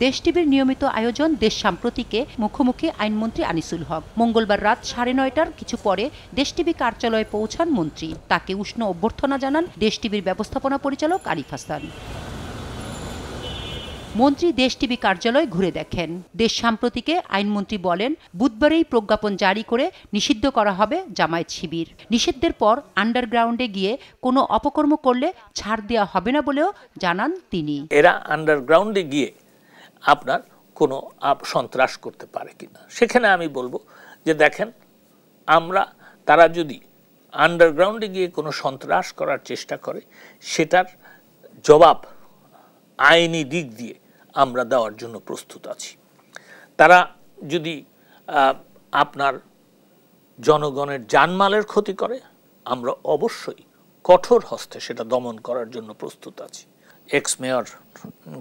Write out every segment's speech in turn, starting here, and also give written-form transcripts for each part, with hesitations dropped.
দেশ টিভির নিয়মিত আয়োজন দেশ সাম্প্রতিকে মুখোমুখি আইনমন্ত্রী আনিসুল হক। মঙ্গলবার রাত 9:30টার কিছু পরে দেশ টিভি কার্যালয়ে পৌঁছান মন্ত্রী। তাকে উষ্ণ অভ্যর্থনা জানান দেশ টিভির ব্যবস্থাপনা পরিচালক আরিফ হাসান। মন্ত্রী দেশ টিভি কার্যালয় ঘুরে দেখেন। দেশ সাম্প্রতিকে আইনমন্ত্রী বলেন, বুধবারেই প্রজ্ঞাপন জারি করে নিষিদ্ধ করা হবে জামায়াত শিবির। নিষিদ্ধের পর আন্ডারগ্রাউন্ডে গিয়ে কোনো অপকর্ম করলে ছাড় দেওয়া হবে না বলেও জানান তিনি। এরা আন্ডারগ্রাউন্ডে গিয়ে আপনার কোনো সন্ত্রাস করতে পারে কিনা, সেখানে আমি বলবো যে দেখেন, তারা যদি আন্ডারগ্রাউন্ডে গিয়ে কোনো সন্ত্রাস করার চেষ্টা করে, সেটার জবাব আইনি দিক দিয়ে আমরা দেওয়ার জন্য প্রস্তুত আছি। তারা যদি আপনার জনগণের জানমালের ক্ষতি করে, আমরা অবশ্যই কঠোর হস্তে সেটা দমন করার জন্য প্রস্তুত আছি। এক্স মেয়র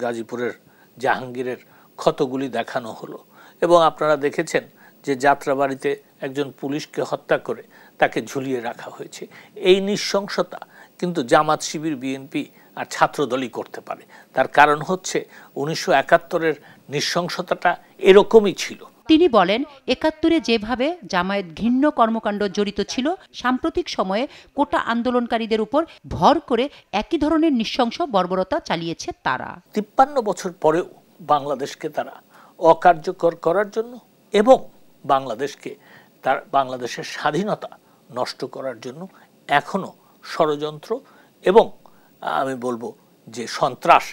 গাজীপুরের জাহাঙ্গীরের ক্ষতগুলি দেখানো হলো এবং আপনারা দেখেছেন যে যাত্রাবাড়িতে একজন পুলিশকে হত্যা করে তাকে ঝুলিয়ে রাখা হয়েছে। এই নৃশংসতা কিন্তু জামাত শিবির, বিএনপি আর ছাত্রদলই করতে পারে। তার কারণ হচ্ছে 1971-এর নৃশংসতাটা এরকমই ছিল। তিনি বলেন, 71-এ যেভাবে জামায়াত ঘৃণ্য কর্মকাণ্ড জড়িত ছিল, সাম্প্রতিক সময়ে কোটা আন্দোলনকারীদের উপর ভর করে একই ধরনের নৃশংস বর্বরতা চালিয়েছে তারা। 53 বছর পরেও বাংলাদেশকে তারা অকার্যকর করার জন্য এবং বাংলাদেশের স্বাধীনতা নষ্ট করার জন্য এখনো ষড়যন্ত্র এবং আমি বলবো যে সন্ত্রাস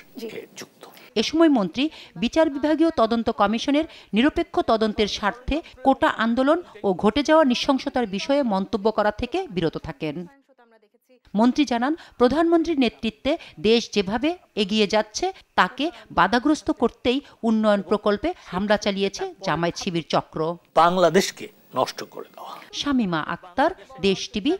যুক্ত। এ সময় মন্ত্রী বিচার বিভাগীয় তদন্ত কমিশনের নিরপেক্ষ তদন্তের স্বার্থে কোটা আন্দোলন ও ঘটে যাওয়া নৃশংসতার বিষয়ে মন্তব্য করা থেকে বিরত থাকেন। মন্ত্রী জানান, প্রধানমন্ত্রীর নেতৃত্বে দেশ যেভাবে এগিয়ে যাচ্ছে তাকে বাধাগ্রস্ত করতেই উন্নয়ন প্রকল্পে হামলা চালিয়েছে জামায়াত শিবির চক্র। বাংলাদেশকে নষ্ট করে দেওয়া। শামীমা আক্তার, দেশ টিভি।